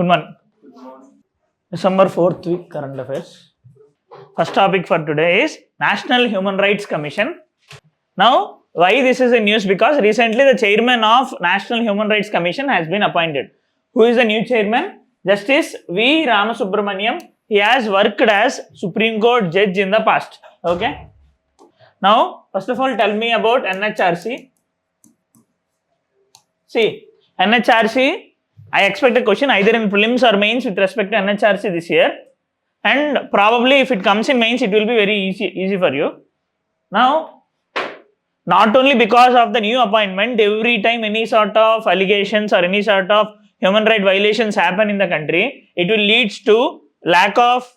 Good morning. December 4th week current affairs. First topic for today is National Human Rights Commission. Now, why this is a news? Because recently the chairman of National Human Rights Commission has been appointed. Who is the new chairman? Justice V. Ramasubramaniam. He has worked as Supreme Court judge in the past. Okay. Now, first of all, tell me about NHRC. See, NHRC, I expect a question either in prelims or mains with respect to NHRC this year. And probably if it comes in mains, it will be very easy for you. Now, not only because of the new appointment, every time any sort of allegations or any sort of human right violations happen in the country, it will lead to lack of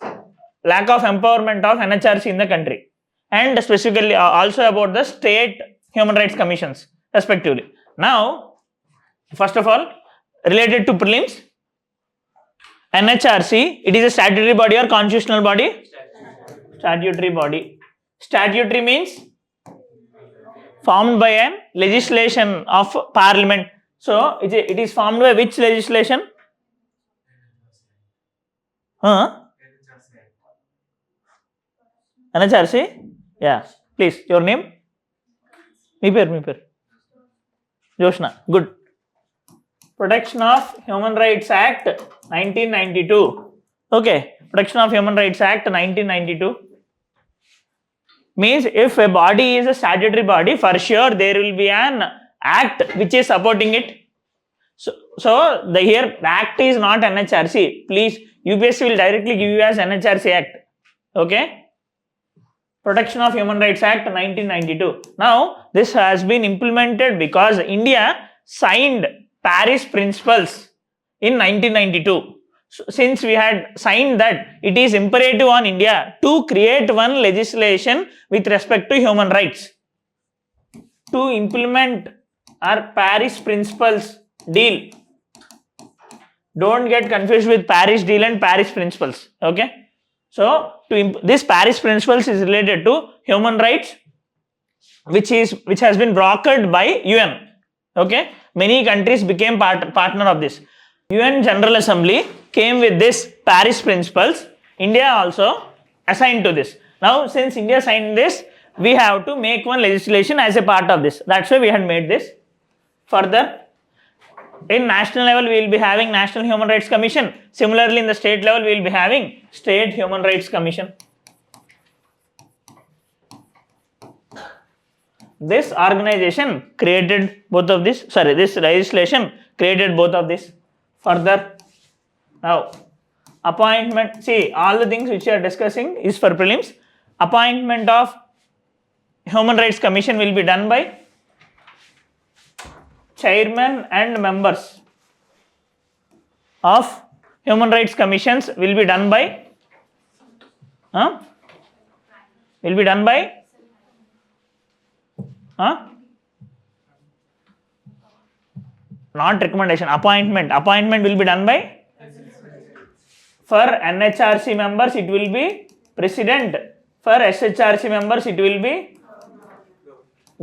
empowerment of NHRC in the country. And specifically also about the state human rights commissions respectively. Now, first of all, related to prelims, NHRC, it is a statutory body or constitutional body? Statutory body. Statutory means formed by a legislation of parliament. So, it is formed by which legislation? NHRC? Yeah. Please, your name? Me per. Joshna. Good. Protection of Human Rights Act 1992. Okay. Protection of Human Rights Act 1992 means if a body is a statutory body, for sure there will be an act which is supporting it. So the act is not NHRC. Please, UPSC will directly give you as NHRC Act. Okay. Protection of Human Rights Act 1992. Now, this has been implemented because India signed Paris Principles in 1992. So, since we had signed that, it is imperative on India to create one legislation with respect to human rights to implement our Paris Principles deal. Don't get confused with Paris deal and Paris Principles. Okay. So, this Paris Principles is related to human rights, which has been brokered by UN. Okay, many countries became partner of this. UN General Assembly came with this Paris Principles. India also assigned to this. Now, since India signed this, we have to make one legislation as a part of this. That's why we had made this. Further, in national level, we will be having National Human Rights Commission. Similarly, in the state level, we will be having State Human Rights Commission. This organization created both of this. This legislation created both of this. Further, now, appointment. See, all the things which we are discussing is for prelims. Appointment of Human Rights Commission will be done by chairman and members of Human Rights Commissions will be done by not recommendation, appointment will be done by, for NHRC members it will be president, for SHRC members it will be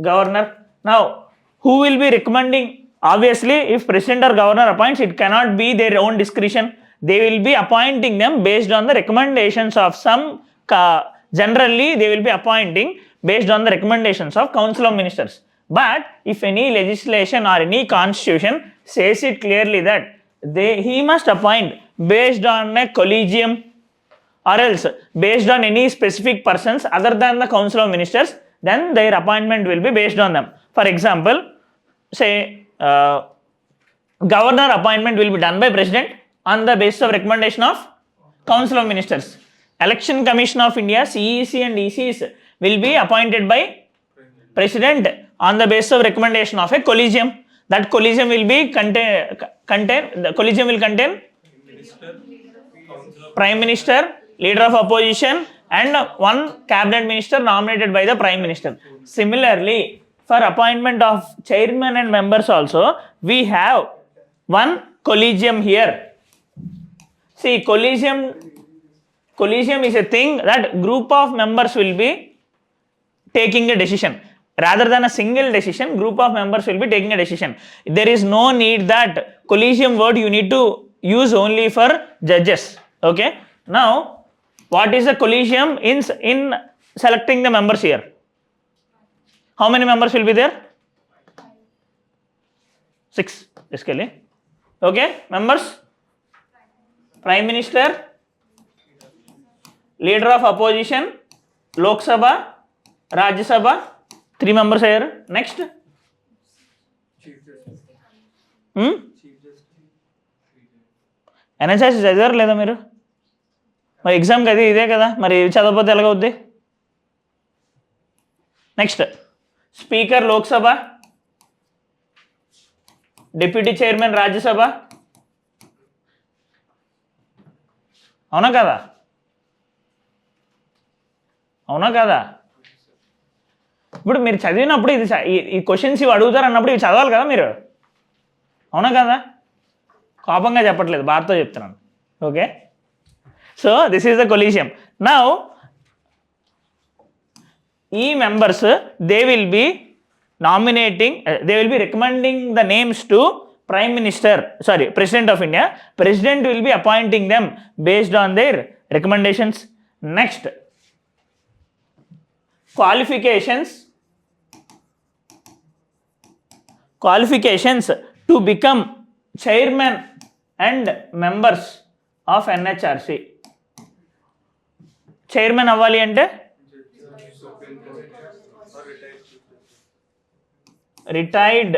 governor. Now, who will be recommending? Obviously, if president or governor appoints, it cannot be their own discretion. They will be appointing them based on the recommendations of some, generally they will be appointing based on the recommendations of Council of Ministers. But if any legislation or any constitution says it clearly that he must appoint based on a collegium or else based on any specific persons other than the Council of Ministers, then their appointment will be based on them. For example, say governor appointment will be done by president on the basis of recommendation of Council of Ministers. Election Commission of India, CEC and ECs will be appointed by president on the basis of recommendation of a collegium. That collegium will be contain Prime Minister, Leader of Opposition and one cabinet minister nominated by the Prime Minister. Similarly, for appointment of chairman and members also, we have one collegium here. See, collegium is a thing that group of members will be taking a decision. Rather than a single decision, group of members will be taking a decision. There is no need that collegium word you need to use only for judges. Okay, now what is the collegium in selecting the members here? How many members will be there? 6 basically. Okay, members: Prime Minister, Leader of Opposition, Lok Sabha, Rajya Sabha. 3 members here. Next. NHRC చదివారు లేదా మీరు? మరి ఎగ్జామ్కి అది ఇదే కదా, మరి చదవకపోతే ఎలాగవుద్ది? Next, speaker Lok Sabha, deputy chairman Rajya Sabha. అవునా కదా? అవునా కదా? ఇప్పుడు మీరు చదివినప్పుడు ఇది ఈ క్వశ్చన్స్ ఇవి అడుగుతారు అన్నప్పుడు ఇవి చదవాలి కదా మీరు. అవునా కదా? కోపంగా చెప్పట్లేదు, బాధతో చెప్తున్నాను. Okay, so this is the collegium. Now ఈ members they will be nominating, they will be recommending the names to Prime Minister, sorry, President of India. President will be appointing them based on their recommendations. Next, qualifications to become chairman and members of NHRC. Chairman అవ్వాలి అంటే retired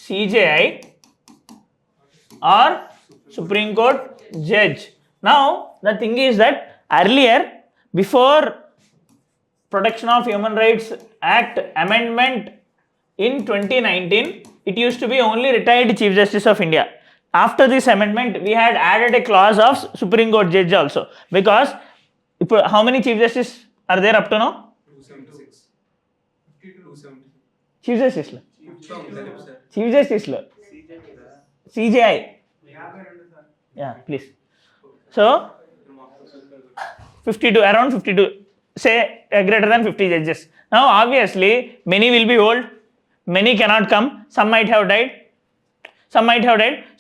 CJI or Supreme Court judge. Now the thing is that earlier, before Protection of Human Rights Act amendment in 2019, it used to be only retired Chief Justice of India. After this amendment, we had added a clause of Supreme Court judge also, because how many Chief Justice are there up to now? 276. 270. Chief Justice lo Chief Justice lo CJI. Yeah, please. So 52, around 52, say greater than 50 judges. Now obviously many will be old, many cannot come, some might have died.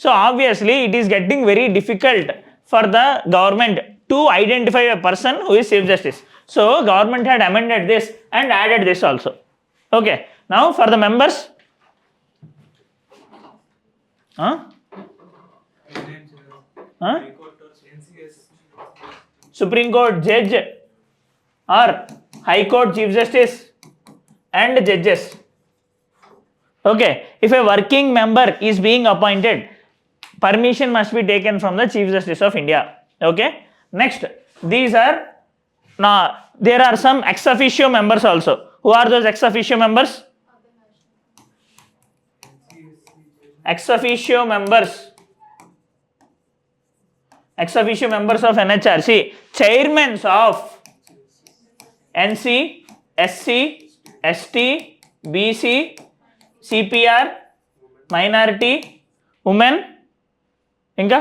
So obviously it is getting very difficult for the government to identify a person who is Chief Justice. So government had amended this and added this also. Okay, now for the members, Supreme Court judge or High Court Chief Justice and judges. Okay, if a working member is being appointed, permission must be taken from the Chief Justice of India. Okay, next, these are, now there are some ex officio members also. Who are those ex officio members? Ex officio members of NHRC, chairmen of NC, SC, ST, BC, CPR, minority, women. ఇంకా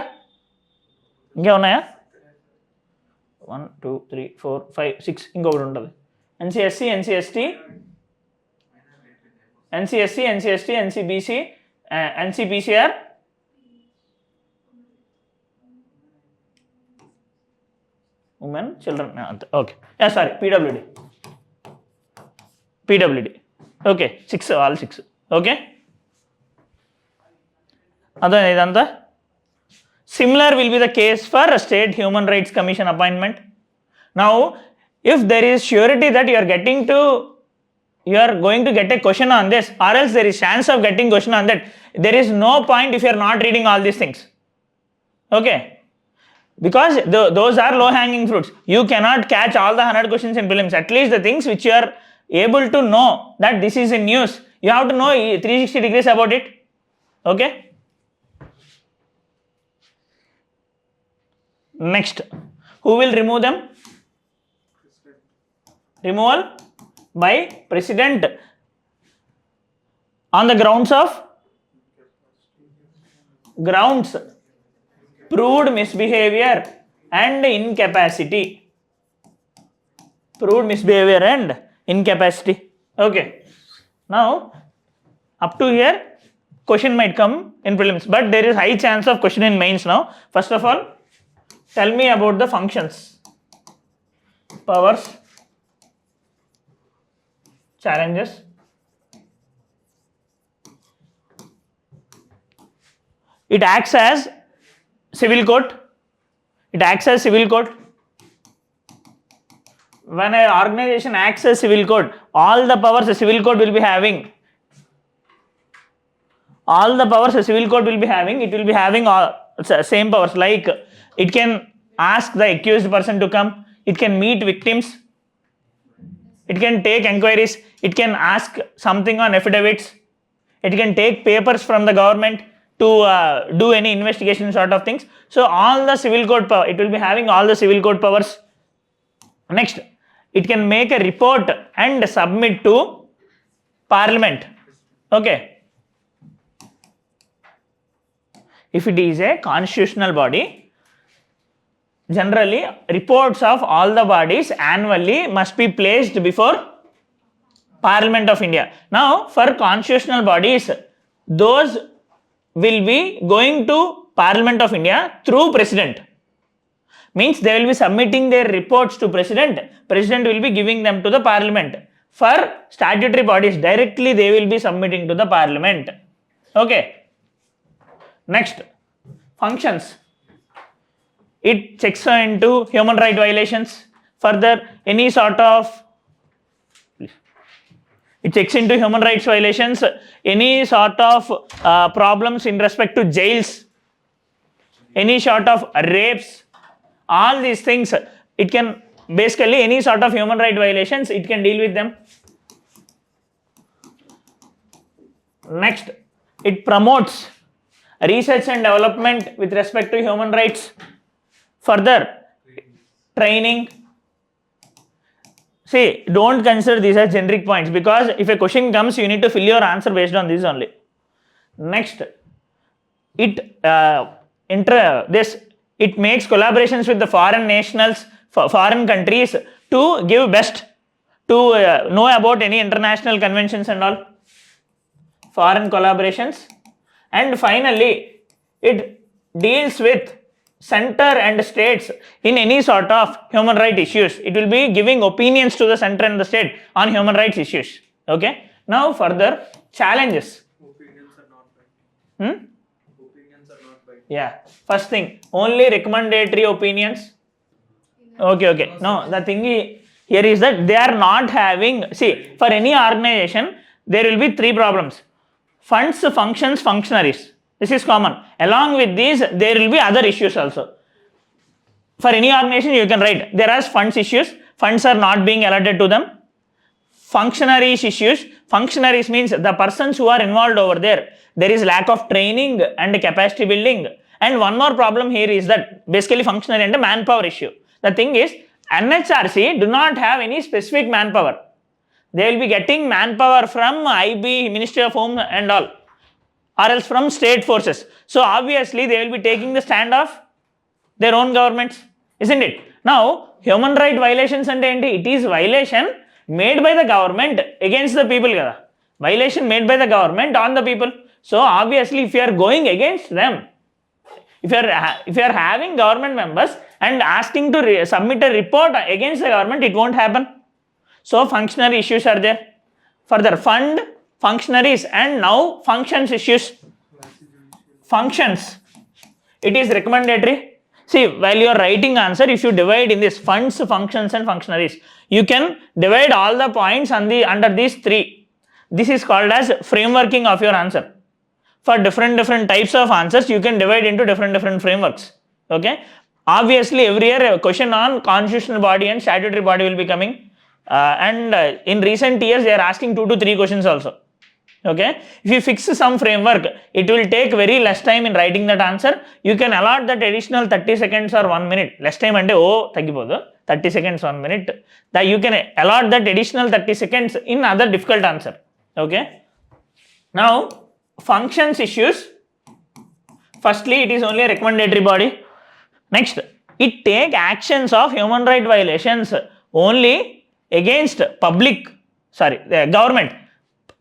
ఉన్నాయా? 1 2 3 4 5 6 ఇంకొకటి ఉంటుంది. NCSC, NCST, NCBC, NCPCR, women, children. Okay, yeah, sorry, PWD. Okay, 6, all 6. Okay, అదే ఇదంతా. Similar will be the case for State Human Rights Commission appointment. Now, if there is surety that you are going to get a question on this, or else there is chance of getting question on that, there is no point if you are not reading all these things. Okay, because those are low hanging fruits. You cannot catch all the 100 questions in prelims. At least the things which you are able to know that this is in news, you have to know 360 degrees about it. Okay, next, who will remove them? Removal by President on the grounds proved misbehavior and incapacity. Okay, now up to here question might come in prelims, but there is high chance of question in mains now. First of all, tell me about the functions, powers, challenges. It acts as civil court. It acts as civil court. When an organization acts as civil court, all the powers a civil court will be having. All the powers a civil court will be having, it will be having all same powers, like it can ask the accused person to come, it can meet victims, it can take enquiries, it can ask something on affidavits, it can take papers from the government to do any investigation sort of things. So all the civil court power, it will be having all the civil court powers. Next, it can make a report and submit to parliament. Okay. If it is a constitutional body, generally reports of all the bodies annually must be placed before Parliament of India. Now, for constitutional bodies, those will be going to Parliament of India through President. Means they will be submitting their reports to President. President will be giving them to the Parliament. For statutory bodies, directly they will be submitting to the Parliament. Okay. Next, functions. It checks into human right violations. Further, any sort of, it checks into human rights violations, any sort of problems in respect to jails, any sort of rapes, all these things, it can basically any sort of human right violations, it can deal with them. Next, it promotes research and development with respect to human rights. Further, training. See, don't consider these as generic points, because if a question comes, you need to fill your answer based on this only. Next, it makes collaborations with the foreign nationals, foreign countries to give best, to know about any international conventions and all, foreign collaborations. And finally, it deals with center and states in any sort of human rights issues. It will be giving opinions to the center and the state on human rights issues. Okay. Now further, challenges. Opinions are not binding. Opinions are not binding. Yeah. First thing, only recommendatory opinions. Okay. No, the thing here is that they are not having, see, for any organization, there will be three problems. Funds, functions, functionaries. This is common. Along with these, there will be other issues also. For any organization, you can write, there are funds issues. Funds are not being allotted to them. Functionaries issues. Functionaries means the persons who are involved over there. There is lack of training and capacity building. And one more problem here is that basically functionary and manpower issue. The thing is, NHRC do not have any specific manpower. They will be getting manpower from IB, Ministry of Home and all, or else from state forces. So obviously they will be taking the stand of their own governments, isn't it? Now, human right violations and it is violation made by the government against the people. Violation made by the government on the people. So obviously if you are going against them, if you are having government members and asking to submit a report against the government, it won't happen. So functionary issues are there. Further, fund, functionaries, and now functions issues. Functions, it is recommendatory. See, while you are writing answer, if you divide in this funds, functions and functionaries, you can divide all the points under these three. This is called as frameworking of your answer. For different types of answers, you can divide into different frameworks. Okay. Obviously, every year a question on constitutional body and statutory body will be coming. In recent years, they are asking 2 to 3 questions also. Okay. If you fix some framework, it will take very less time in writing that answer. You can allot that additional 30 seconds or 1 minute. Less time ante 30 seconds, 1 minute. That you can allot that additional 30 seconds in other difficult answer. Okay. Now, functions issues. Firstly, it is only a recommendatory body. Next, it take actions of human right violations only against the government.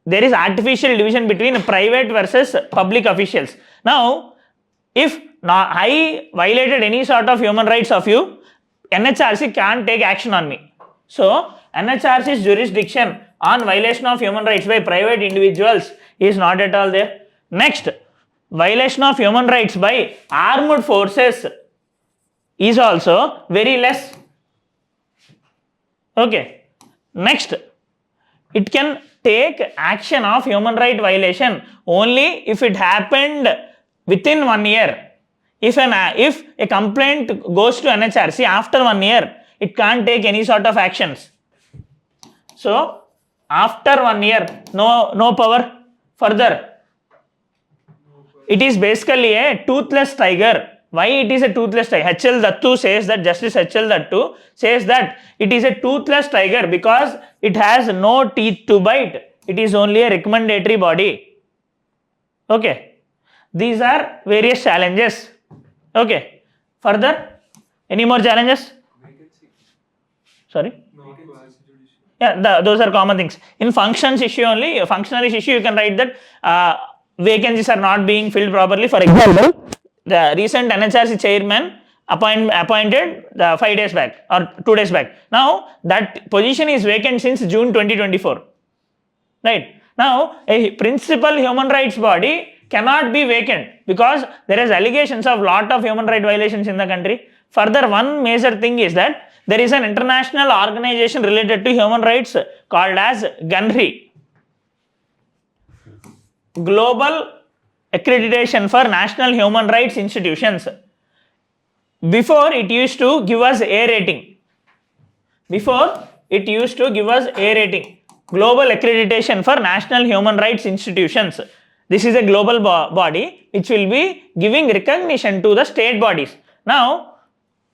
there is artificial division between private versus public officials. Now, if I violated any sort of human rights of you, NHRC can't take action on me. So, NHRC's jurisdiction on violation of human rights by private individuals is not at all there. Next, violation of human rights by armed forces is also very less. Okay. Next, it can take action of human right violation only if it happened within 1 year. If a complaint goes to NHRC after 1 year, it can't take any sort of actions. So, after 1 year, no power. Further, it is basically a toothless tiger. Why it is a toothless tiger? H.L. Dattu says that, Justice H.L. Dattu says that it is a toothless tiger because it has no teeth to bite. It is only a recommendatory body. Okay. These are various challenges. Okay. Further, any more challenges? Vacancy. Sorry? No, vacancy. Yeah, those are common things. In functions issue only, functionaries issue, you can write that vacancies are not being filled properly. For example, the recent NHRC chairman appointed 5 days back or 2 days back. Now, that position is vacant since June 2024. Right. Now, a principal human rights body cannot be vacant because there is allegations of lot of human right violations in the country. Further, one major thing is that there is an international organization related to human rights called as GANHRI, Global Accreditation for National Human Rights Institutions. Before, it used to give us A rating. Global Accreditation for National Human Rights Institutions. This is a global body which will be giving recognition to the state bodies. Now,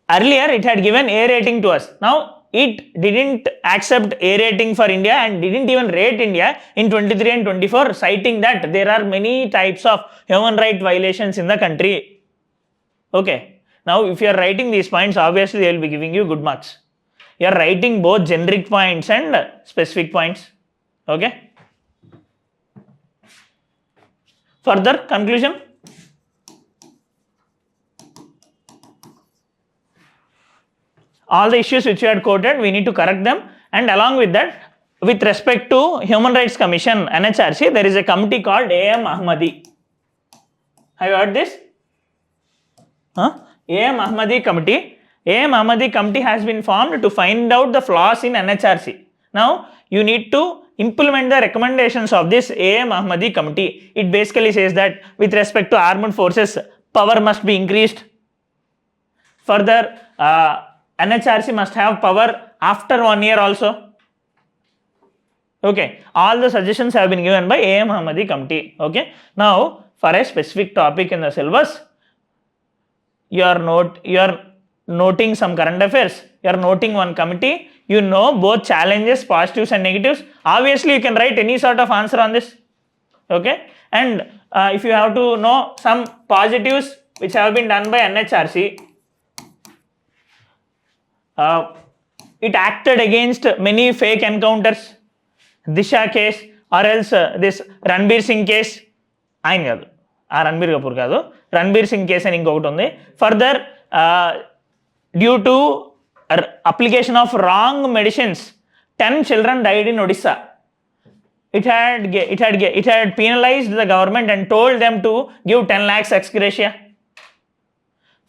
earlier it had given A rating to us. Now, it didn't accept A rating for India and didn't even rate India in 23 and 24, citing that there are many types of human right violations in the country. Okay. Now, if you are writing these points, obviously they will be giving you good marks. You are writing both generic points and specific points. Okay. Further conclusion. All the issues which you had quoted, we need to correct them, and along with that, with respect to Human Rights Commission, NHRC, there is a committee called A.M. Ahmadi. Have you heard this? A.M. Ahmadi Committee. A.M. Ahmadi Committee has been formed to find out the flaws in NHRC. Now, you need to implement the recommendations of this A.M. Ahmadi Committee. It basically says that with respect to armed forces, power must be increased. Further, NHRC must have power after 1 year also. Okay, all the suggestions have been given by A.M. Ahmadi Committee. Okay, now for a specific topic in the syllabus, you are noting some current affairs, you are noting one committee, you know both challenges, positives and negatives. Obviously, you can write any sort of answer on this. Okay, and if you have to know some positives which have been done by NHRC, it acted against many fake encounters, Disha case, or else this Ranbir Singh case. ఆయన కాదు, రణబీర్ కపూర్ కాదు, Ranbir Singh case అని ఇంకొకటి ఉంది. Further, due to application of wrong medicines, 10 children died in Odisha. It had penalized the government and told them to give 10 lakhs ex gratia.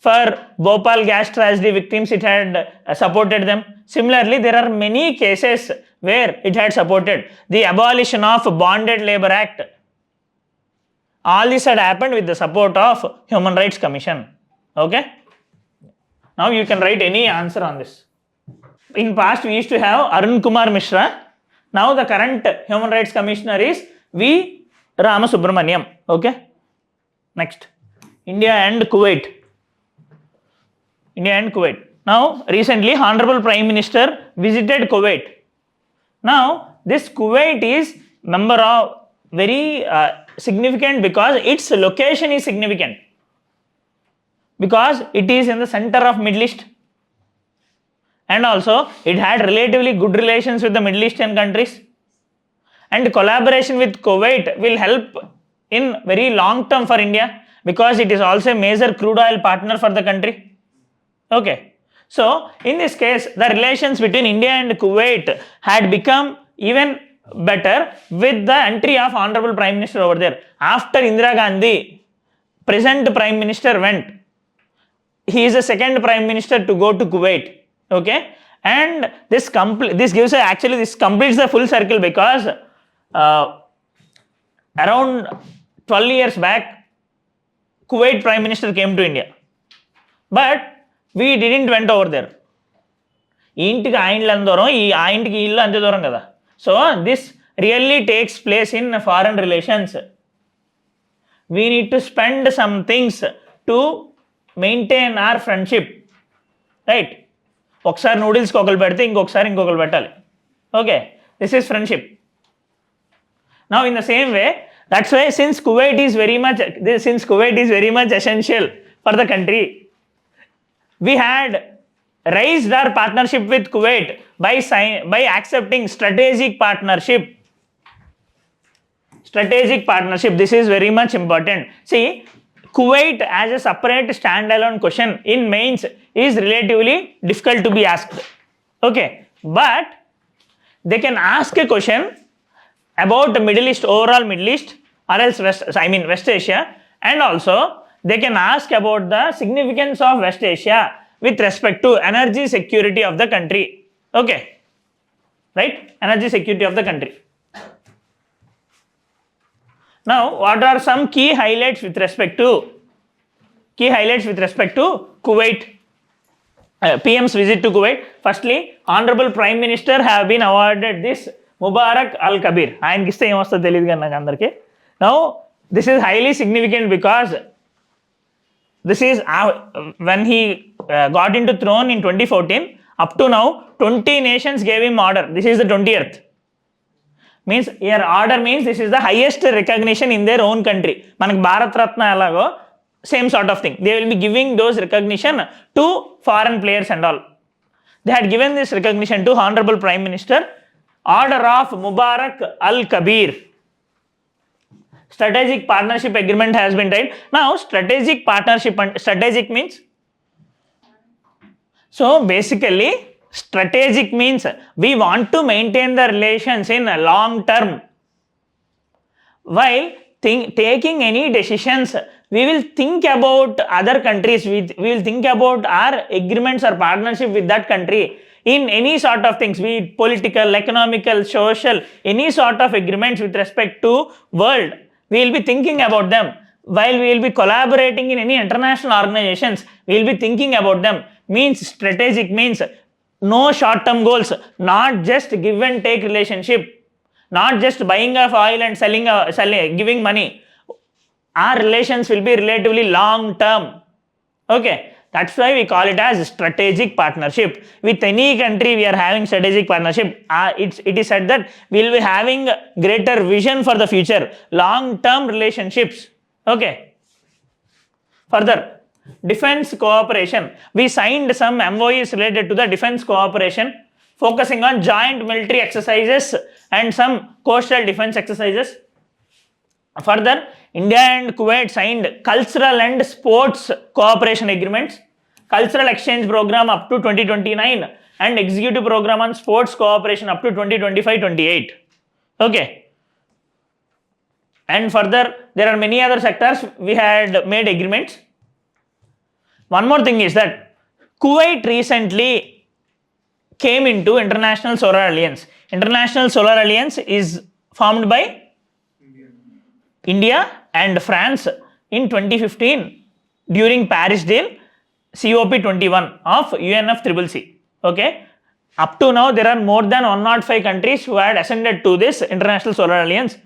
For Bhopal gas tragedy victims, it had supported them. Similarly, there are many cases where it had supported the abolition of Bonded Labor Act. All this had happened with the support of Human Rights Commission. Okay. Now you can write any answer on this. In past, we used to have Arun Kumar Mishra. Now the current Human Rights Commissioner is V. Ramasubramaniam. Okay. Next, India and Kuwait. Now, recently, Honorable Prime Minister visited Kuwait. Now, this Kuwait is member of very significant because its location is significant. Because it is in the center of Middle East. And also, it had relatively good relations with the Middle Eastern countries. and collaboration with Kuwait will help in very long term for India because it is also a major crude oil partner for the country. Okay, so in this case, the relations between India and Kuwait had become even better with the entry of Honorable Prime Minister over there. After Indira Gandhi, present Prime Minister went. He is the second Prime Minister to go to Kuwait. Okay, and this completes the full circle because around 12 years back, Kuwait Prime Minister came to India, but we didn't went over there. ఇంటికి ఆయనలు అందరం ఆ ఇంటికి ఇల్లు అంతే దూరం కదా. So this really takes place in foreign relations. We need to spend some things to maintain hour friendship, right? ఒకసారి నూడిల్స్కి ఒకరు పెడితే ఇంకొకరు పెట్టాలి. Okay, this is friendship. Now in the same way, that's why since Kuwait is very much essential for the country, we had raised our partnership with Kuwait by accepting strategic partnership. This is very much important. See, Kuwait as a separate standalone question in mains is relatively difficult to be asked. Okay, but they can ask a question about the overall Middle East, or else West Asia, and also they can ask about the significance of West Asia with respect to energy security of the country. Okay, right? Energy security of the country. Now, what are some key highlights with respect to Kuwait? PM's visit to Kuwait. Firstly, Honorable Prime Minister have been awarded this Mubarak Al-Kabir. ఆయనకి ఇస్తే ఏమొస్తుందో తెలియదు కానీ నాకు అందరికీ. Now, this is highly significant because this is when he got into throne in 2014, up to now 20 nations gave him order. This is the 20th. Means your order means this is the highest recognition in their own country. మనకి భారత రత్న ఎలాగో same sort of thing. They will be giving those recognition to foreign players and all. They had given this recognition to Honorable Prime Minister, Order of Mubarak Al-Kabir. Strategic partnership agreement has been signed. Now, strategic means, so basically strategic means we want to maintain the relations in a long term. While taking any decisions, we will think about other countries, we will think about our agreements or partnership with that country in any sort of things, be it political, economical, social, any sort of agreements with respect to world. We will be thinking about them. While we will be collaborating in any international organizations, we will be thinking about them. Means strategic means no short-term goals, not just give and take relationship, not just buying of oil and selling, giving money. Our relations will be relatively long-term. Okay, that's why we call it as strategic partnership. With any country we are having strategic partnership. It is said that we will be having greater vision for the future, long-term relationships. Okay. Further, defense cooperation. We signed some MOUs related to the defense cooperation, focusing on joint military exercises and some coastal defense exercises. Further, India and Kuwait signed cultural and sports cooperation agreements, cultural exchange program up to 2029, and executive program on sports cooperation up to 2025-28. Okay. And further, there are many other sectors we had made agreements. One more thing is that Kuwait recently came into International Solar Alliance. International Solar Alliance is formed by India and France in 2015 during Paris deal COP21 of UNFCCC. Okay, up to now there are more than 105 countries who had ascended to this International Solar Alliance.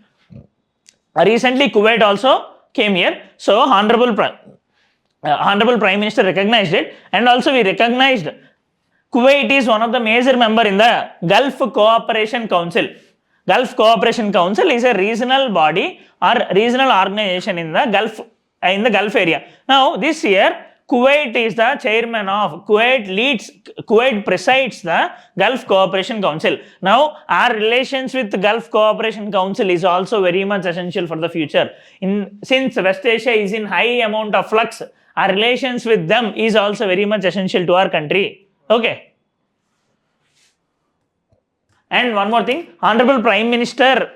Recently Kuwait also came here, so Honorable Prime Minister recognized it, and also we recognized Kuwait is one of the major member in the Gulf Cooperation Council. Gulf Cooperation Council is a regional body or regional organization in the Gulf area. Now, this year Kuwait is the chairman of, Kuwait presides the Gulf Cooperation Council. Now, our relations with the Gulf Cooperation Council is also very much essential for the future. Since West Asia is in high amount of flux, our relations with them is also very much essential to our country. Okay. And one more thing, Honorable Prime Minister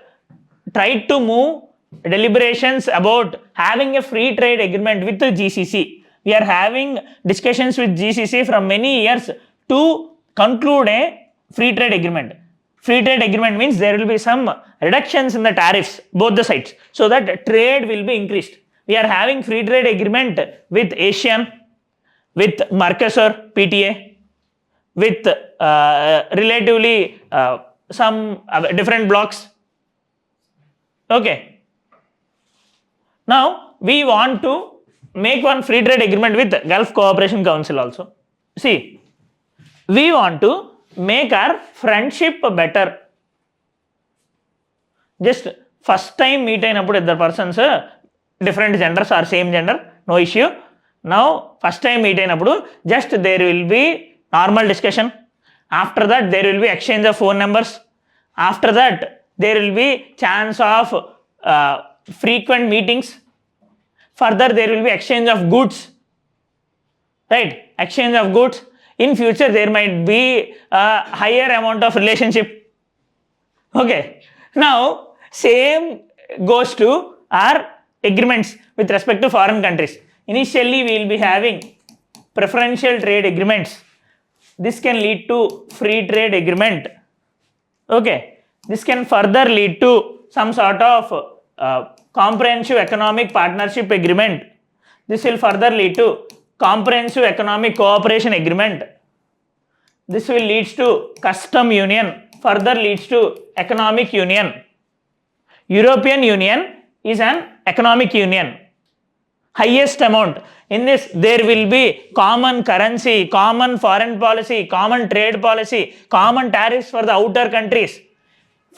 tried to move deliberations about having a free trade agreement with the GCC. We are having discussions with GCC from many years to conclude a free trade agreement. Free trade agreement means there will be some reductions in the tariffs, both the sides, so that trade will be increased. We are having free trade agreement with ASEAN, with Mercosur, PTA, with relatively some different blocks. Okay. Now, we want to make one free trade agreement with Gulf Cooperation Council also. See, we want to make our friendship better. Just first time meet అయినప్పుడు ఇద్దరు persons different genders or same gender, no issue. Now first time meet అయినప్పుడు just there will be normal discussion. After that, there will be exchange of phone numbers. After that, there will be chance of frequent meetings. Further, there will be exchange of goods. Right? Exchange of goods. In future, there might be a higher amount of relationship. Okay. Now, same goes to our agreements with respect to foreign countries. Initially, we will be having preferential trade agreements. This can lead to free trade agreement. Okay. This can further lead to some sort of comprehensive economic partnership agreement. This will further lead to comprehensive economic cooperation agreement. This will lead to custom union, further leads to economic union. European Union is an economic union. Highest amount. In this, there will be common currency, common foreign policy, common trade policy, common tariffs for the outer countries.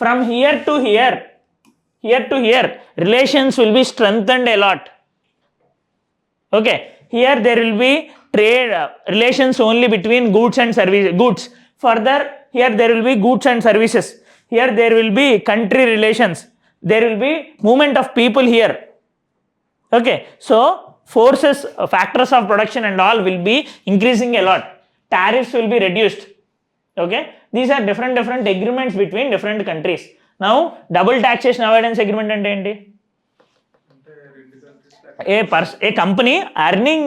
From here to here, relations will be strengthened a lot. Okay, here there will be trade relations only between goods and services. Goods. Further, here there will be goods and services. Here there will be country relations. There will be movement of people here. Okay, so forces, factors of production and all will be increasing a lot. Tariffs will be reduced. Okay, these are different agreements between different countries. Now, double taxation avoidance agreement అంటే ఏంటి? A company earning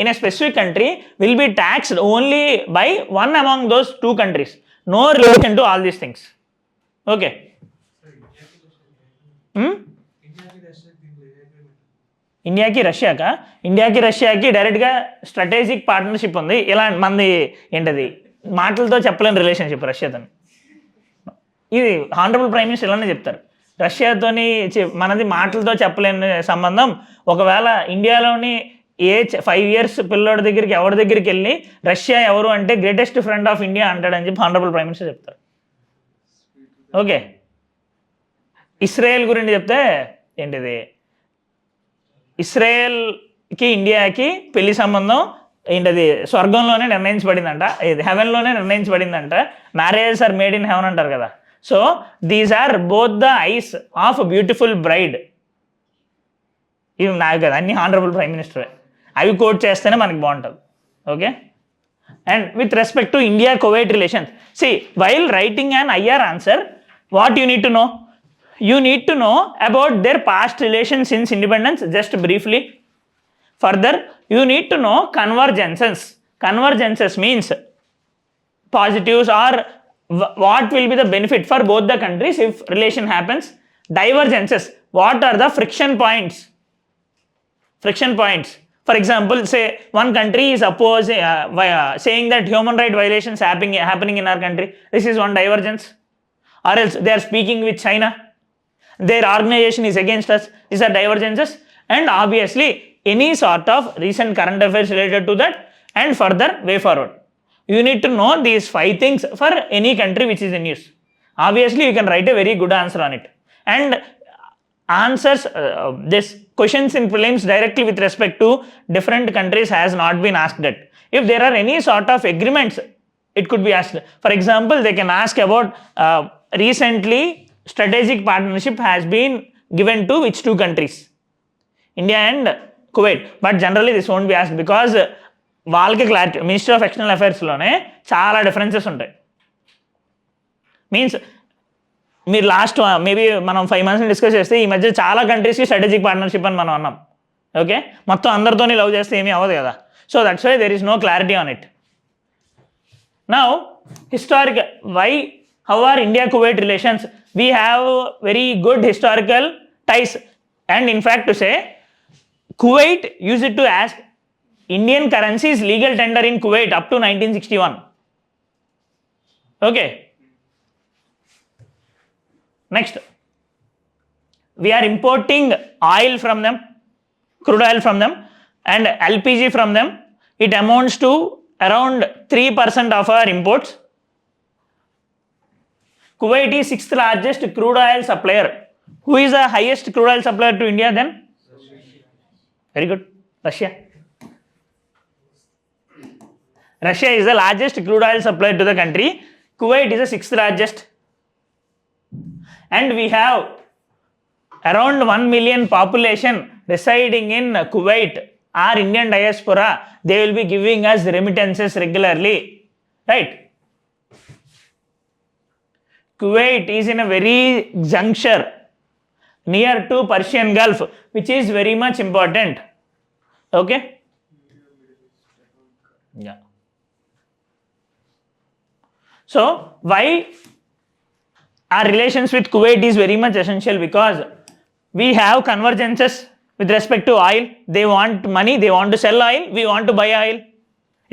in a specific country will be taxed only by one among those two countries. No relation to all these things. Okay. ఇండియాకి రష్యాకి డైరెక్ట్గా strategic partnership ఉంది. ఇలా మనది ఏంటది మాటలతో చెప్పలేని రిలేషన్షిప్ రష్యాతో. ఇది హానరబుల్ ప్రైమ్ మినిస్టర్ ఇలానే చెప్తారు. రష్యాతోని మనది మాటలతో చెప్పలేని సంబంధం. ఒకవేళ ఇండియాలోని 5 years పిల్లోడి దగ్గరికి ఎవరి దగ్గరికి వెళ్ళి రష్యా ఎవరు అంటే గ్రేటెస్ట్ ఫ్రెండ్ ఆఫ్ ఇండియా అంటాడని చెప్పి హానరబుల్ ప్రైమ్ మినిస్టర్ చెప్తారు. ఓకే. ఇస్రాయేల్ గురించి చెప్తే ఏంటిది, ఇస్రాయేల్కి ఇండియాకి పెళ్లి సంబంధం ఏంటది స్వర్గంలోనే నిర్ణయించబడిందంట, ఇది హెవెన్లోనే నిర్ణయించబడిందంట. Marriages are made in heaven అంటారు కదా. So these are both the eyes of beautiful bride. ఇవి నాకు కదా, అన్ని హానరబుల్ ప్రైమ్ మినిస్టరే. అవి కోట్ చేస్తేనే మనకి బాగుంటుంది. Okay. And with respect to India Kuwait relations, see while writing on IR answer, what you need to know? You need to know about their past relations since independence, just briefly. Further, you need to know convergences. Convergences means positives or what will be the benefit for both the countries if relation happens. Divergences, what are the friction points? Friction points. For example, say one country is opposing, saying that human right violations happening in our country. This is one divergence. Or else they are speaking with China. Their organization is against us. These are divergences. And obviously, any sort of recent current affairs related to that and further way forward. You need to know these 5 things for any country which is in use. Obviously, you can write a very good answer on it. And answers this questions in prelims directly with respect to different countries has not been asked yet. If there are any sort of agreements, it could be asked. For example, they can ask about recently strategic partnership has been given to which two countries, India and Kuwait. But generally this won't be asked because వాళ్ళకి clarity ministry of external అఫైర్స్లోనే చాలా differences ఉంటాయి. Means మీరు last maybe మనం 5 months discuss చేస్తే ఈ మధ్య చాలా కంట్రీస్కి స్ట్రాటజిక్ పార్ట్నర్షిప్ అని మనం అన్నాం. ఓకే, మొత్తం అందరితోని లవ్ చేస్తే ఏమీ అవ్వదు కదా. So that's why there is no clarity on it. Now historical how are India-Kuwait relations? We have very good historical ties, and in fact to say Kuwait used it to ask Indian currency's legal tender in Kuwait up to 1961. Okay. Next, we are importing oil from them, crude oil from them, and LPG from them. It amounts to around 3% of our imports. Kuwait is 6th largest crude oil supplier. Who is the highest crude oil supplier to India then? Very good. Russia. Russia is the largest crude oil supplier to the country. Kuwait is the 6th largest. And we have around 1 million population residing in Kuwait. Our Indian diaspora, they will be giving us remittances regularly, right? Kuwait is in a very juncture near to Persian Gulf, which is very much important. Okay? Yeah. So, why our relations with Kuwait is very much essential? Because we have convergences with respect to oil. They want money, they want to sell oil, we want to buy oil.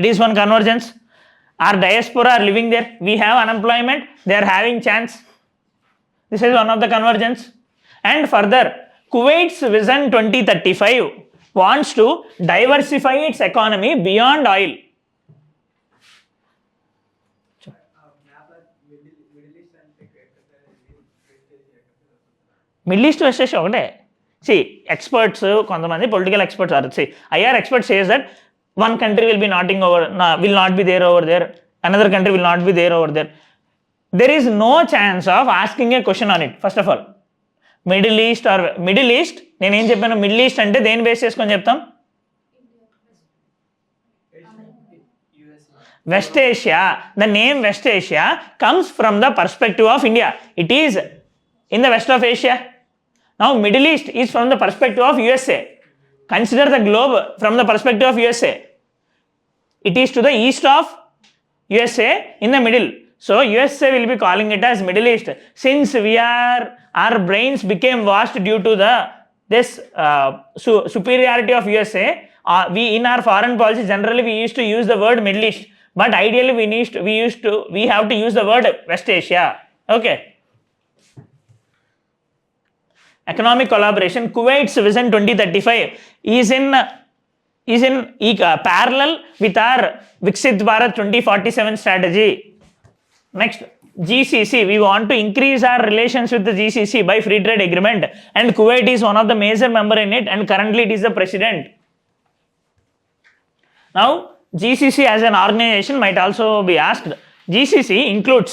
It is one convergence. Our diaspora are living there. We have unemployment, they are having chance. This is one of the convergence. And further, Kuwait's Vision 2035 wants to diversify its economy beyond oil. Middle east west Asia ఒకటే. See experts కొంతమంది political experts or see IR expert says that one country will be not be there over there, another country will not be there over there. There is no chance of asking a question on it. First of all, Middle East, నేను ఏం చెప్పాను, middle east అంటే దేని base చేసుకొని చెప్తాం? West Asia. The name West Asia comes from the perspective of India. It is in the west of Asia. Now Middle East is from the perspective of USA. Consider the globe from the perspective of USA. It is to the east of USA in the middle. So USA will be calling it as Middle East. Since our brains became vast due to this superiority of USA, we in our foreign policy generally we used to use the word Middle East. But ideally we have to use the word West Asia. Okay. Economic collaboration. Kuwait's Vision 2035 is in parallel with our Viksit Bharat 2047 strategy. Next, GCC. We want to increase our relations with the GCC by free trade agreement, and Kuwait is one of the major member in it, and currently it is the president. Now, GCC as an organization might also be asked. GCC includes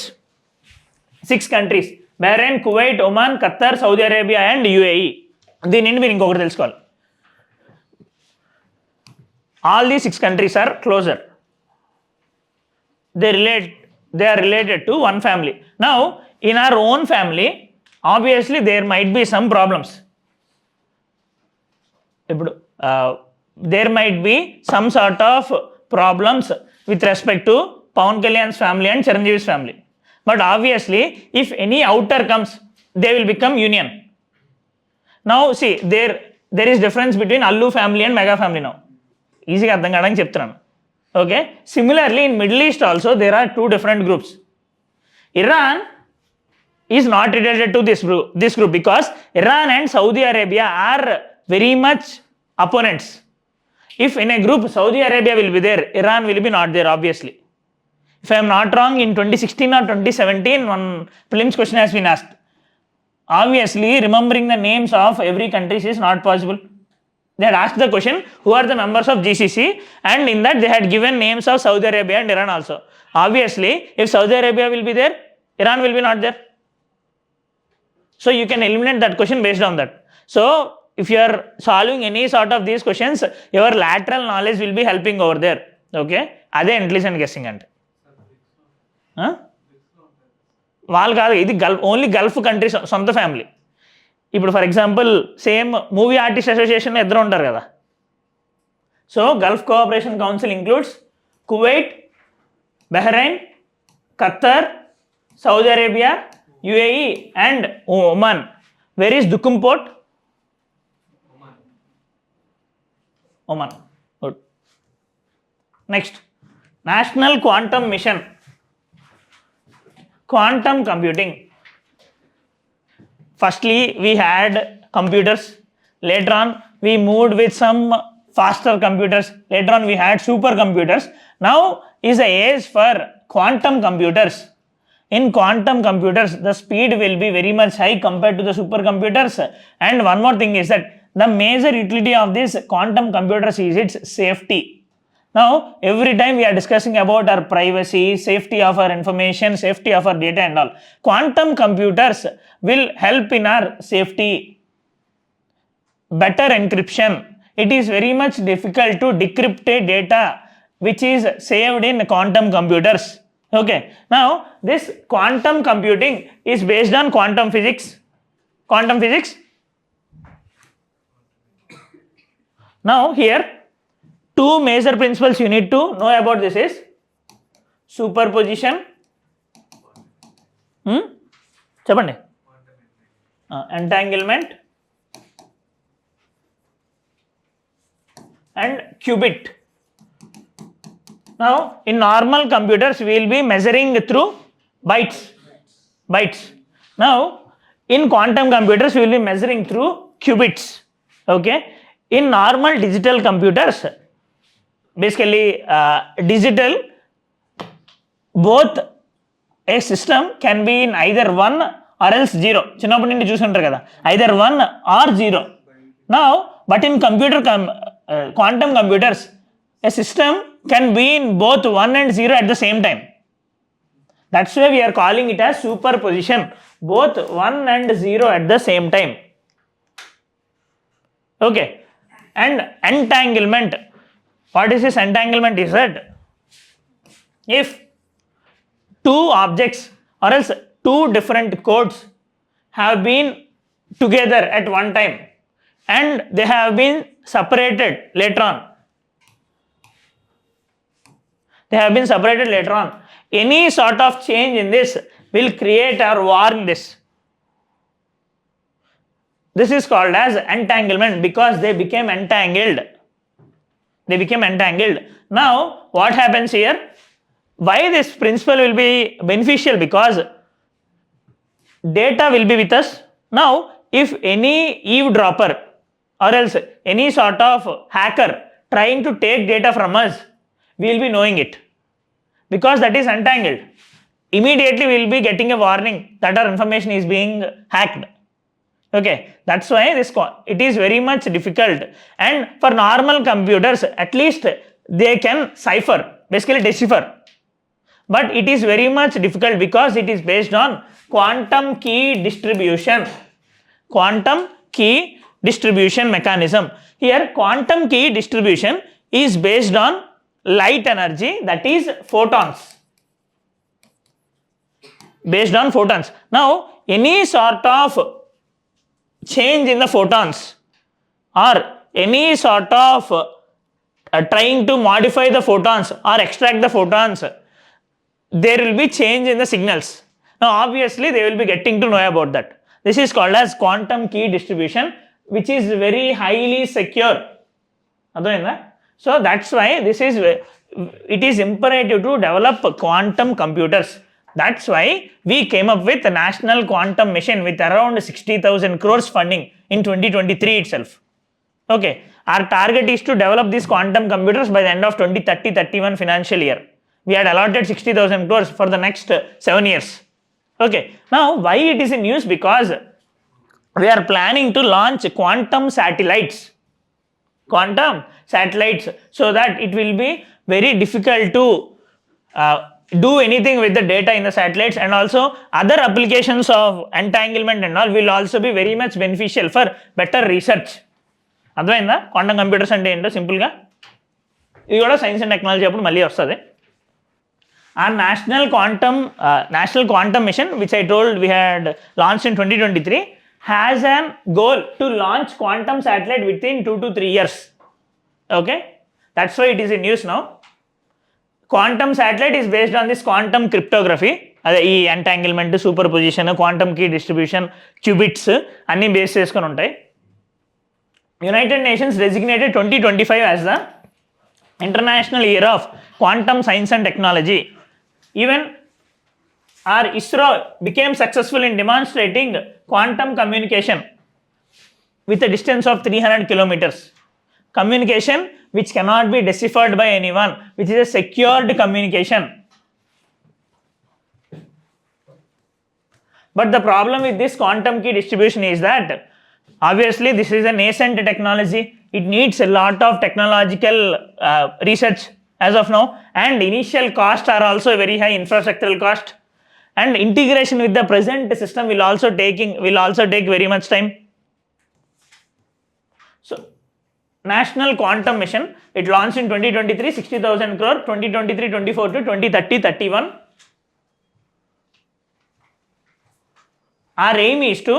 6 countries: Bahrain, Kuwait, Oman, Qatar, Saudi Arabia and UAE. దీని నుండి మీరు ఇంకొకటి తెలుసుకోవాలి. All these 6 countries are closer. They are related to one family. Now, in our own family, obviously there might be some problems. There might be some sort of problems with respect to Pawan Kalyan's family and Chiranjeevi's family. But obviously, if any outer comes, they will become union. Now, see, there is difference between Allu family and Mega family now. Easy అర్థం కావడానికి చెప్తున్నాను. Okay. Similarly, in Middle East also, there are 2 different groups. Iran is not related to this group because Iran and Saudi Arabia are very much opponents. If in a group Saudi Arabia will be there, Iran will be not there, obviously. If I am not wrong, in 2016 or 2017, one prelims question has been asked. Obviously, remembering the names of every country is not possible. They had asked the question, who are the members of GCC, and in that they had given names of Saudi Arabia and Iran also. Obviously, if Saudi Arabia will be there, Iran will be not there. So you can eliminate that question based on that. So if you are solving any sort of these questions, your lateral knowledge will be helping over there. Okay, అదే intelligent guessing అంటే. వాళ్ళు కాదు, ఇది only Gulf countries సొంత family. ఇప్పుడు for example same movie artist అసోసియేషన్లో ఇద్దరు ఉంటారు కదా. So Gulf Cooperation Council includes Kuwait, Bahrain, Qatar, Saudi Arabia, UAE and Oman. Where is Dukum port? Oman. Good. Next, National Quantum Mission. Quantum computing. Firstly, we had computers. Later on, we moved with some faster computers. Later on, we had supercomputers. Now is the age for quantum computers. In quantum computers, the speed will be very much high compared to the supercomputers. And one more thing is that the major utility of this quantum computers is its safety. Now, every time we are discussing about our privacy, safety of our information, safety of our data and all. Quantum computers will help in our safety. Better encryption. It is very much difficult to decrypt data which is saved in quantum computers. Okay, now this quantum computing is based on quantum physics. Quantum physics. Now here, two major principles you need to know about this is superposition. Chapandi. Entanglement and qubit. Now, in normal computers, we will be measuring through bytes. Now, in quantum computers, we will be measuring through qubits. Okay. In normal digital computers, basically digital, both a system can be in either 1 or else 0. చిన్నప్పటి నుండి చూసుంటారు కదా, either 1 or 0. Now, but in quantum computers, a system can be in both 1 and 0 at the same time. That's why we are calling it as superposition. Both 1 and 0 at the same time. Okay. And entanglement. What is this entanglement is that if two objects or else two different codes have been together at one time and they have been separated later on. Any sort of change in this will create or warn this. This is called as entanglement because they became entangled. Now, what happens here? Why this principle will be beneficial? Because data will be with us. Now, if any eavesdropper or else any sort of hacker trying to take data from us, we will be knowing it because that is entangled. Immediately we will be getting a warning that our information is being hacked. Okay, that's why it is very much difficult. And for normal computers, at least they can cipher, basically decipher. But it is very much difficult because it is based on quantum key distribution. Quantum key distribution mechanism. Here, quantum key distribution is based on light energy, that is photons. Based on photons. Now, any sort of change in the photons or any sort of trying to modify the photons or extract the photons, there will be change in the signals. Now, obviously, they will be getting to know about that. This is called as quantum key distribution, which is very highly secure. So that's why it is imperative to develop quantum computers. That's why we came up with the National Quantum Mission with around 60,000 crores funding in 2023 itself. Okay, our target is to develop these quantum computers by the end of 2030-31 financial year. We had allotted 60,000 crores for the next 7 years. Okay, now why it is in use? Because we are planning to launch quantum satellites, so that it will be very difficult to do anything with the data in the satellites, and also other applications of entanglement and all will also be very much beneficial for better research. అర్థమైందా quantum computers అంటే ఏంటో సింపుల్గా? ఇది కూడా science and technology అప్పుడు మళ్ళీ వస్తుంది. Our national quantum mission, which I told we had launched in 2023, has a goal to launch quantum satellite within 2 to 3 years. Okay, that's why it is in use now. Quantum satellite is based on this quantum cryptography, ఈ entanglement, superposition, quantum key distribution, qubits అన్నీ base చేసుకొని ఉంటాయి. United Nations designated 2025 as the International Year of Quantum Science and Technology. Even our ISRO became successful in demonstrating quantum communication with a distance of 300 kilometers. Communication which cannot be deciphered by anyone, which is a secured communication. But the problem with this quantum key distribution is that obviously this is a nascent technology. It needs a lot of technological research as of now, and initial costs are also very high, infrastructural cost, and integration with the present system will also take very much time. So National Quantum Mission, it launched in 2023, 60,000 crore, 2023-24 to 2030-31. Our aim is to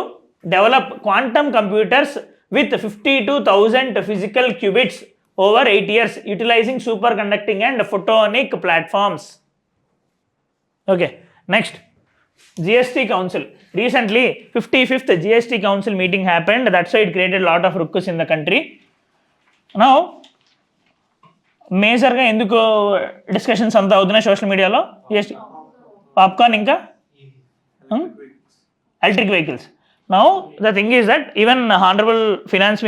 develop quantum computers with 52,000 physical qubits over 8 years, utilizing superconducting and photonic platforms. Okay, next, GST Council. Recently, 55th GST Council meeting happened. That's why it created a lot of ruckus in the country. Now, మేజర్గా ఎందుకు discussions అంతా అవుతున్నాయి social మీడియాలో? GST, popcorn, ఇంకా electric vehicles. Now the thing is that even Honorable Finance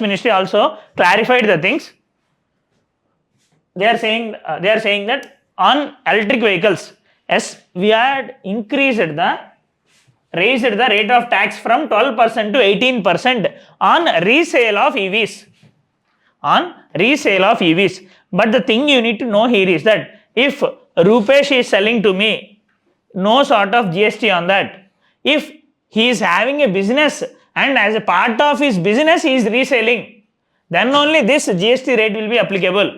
Ministry also clarified the things. They are saying that on electric vehicles, yes, we had raised the rate of tax from 12% to 18% on resale of EVs. But the thing you need to know here is that if Rupesh is selling to me, no sort of GST on that. If he is having a business and as a part of his business he is reselling, then only this GST rate will be applicable.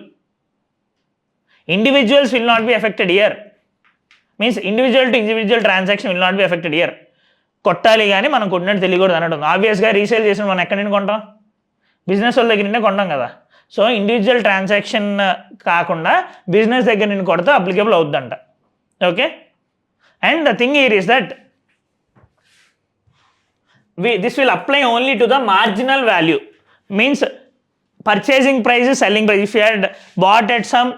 Individuals will not be affected here. Means individual to individual transaction will not be affected here. కొట్టాలి కానీ మనం కొట్టినట్టు తెలియకూడదు అనడం. ఆబ్వియస్గా resale చేసిన మనం ఎక్కడి నుండి కొంటాం? బిజినెస్ వాళ్ళ దగ్గర నుండే కొంటాం కదా. సో ఇండివిజువల్ ట్రాన్సాక్షన్ కాకుండా బిజినెస్ దగ్గర నుండి కొడితే అప్లికేబుల్ అవుద్దంట. Okay, and the thing here is that this will apply only to the marginal value, means purchasing price is selling price. If you had bought at some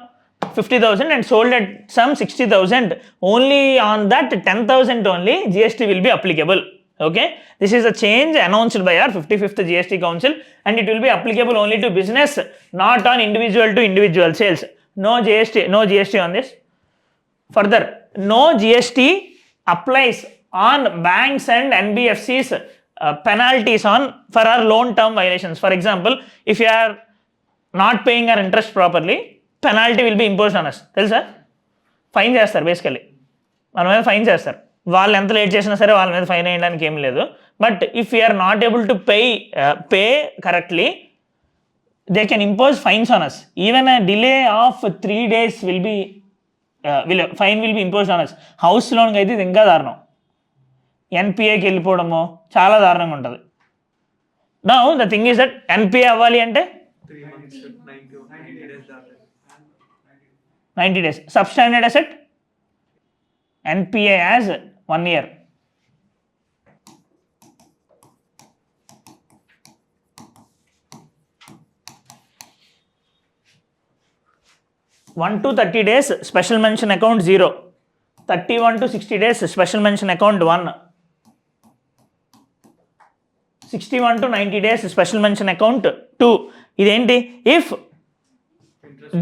50,000 and sold at some 60,000, only on that 10,000 only GST will be applicable. Okay, this is a change announced by our 55th GST Council, and it will be applicable only to business, not on individual to individual sales. No GST on this. Further, no GST applies on banks and NBFCs penalties for our loan term violations. For example, if you are not paying our interest properly, penalty will be imposed on us. తెలుసా? Fine చేస్తారు. Basically మన మీద fine చేస్తారు. వాళ్ళు ఎంత late చేసినా సరే వాళ్ళ మీద ఫైన్ వేయడానికి ఏం లేదు. But if you are not able to pay correctly, they can impose fines on us. Even a delay of 3 days fine will be imposed on us. House లోన్కి అయితే ఇది ఇంకా దారుణం. ఎన్పిఏకి వెళ్ళిపోవడము చాలా దారుణంగా ఉంటుంది. Now the thing is that NPA అవ్వాలి అంటే 90 days. Substandard asset, NPA as 1 year. One to 30 days special mention account 0. 31 to 60 days special mention account 1. 61 to 90 days special mention account 2. ఇదేంటి? If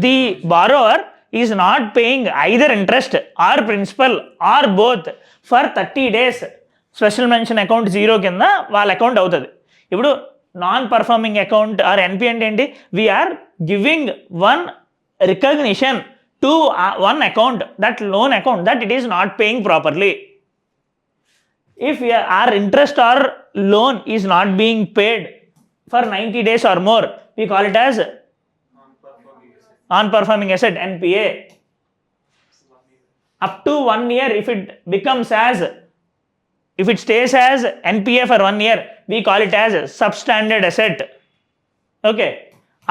the borrower is not paying either interest or principal or both for 30 days, special mention account 0 కింద వాళ్ళ account అవుతుంది. ఇప్పుడు non performing account or NP అంటే ఏంటి? We are giving one recognition to one account, that loan account, that it is not paying properly. If our interest or loan is not being paid for 90 days or more, we call it as non-performing asset, NPA. Up to 1 year, if it stays as NPA for 1 year, we call it as substandard asset. Okay.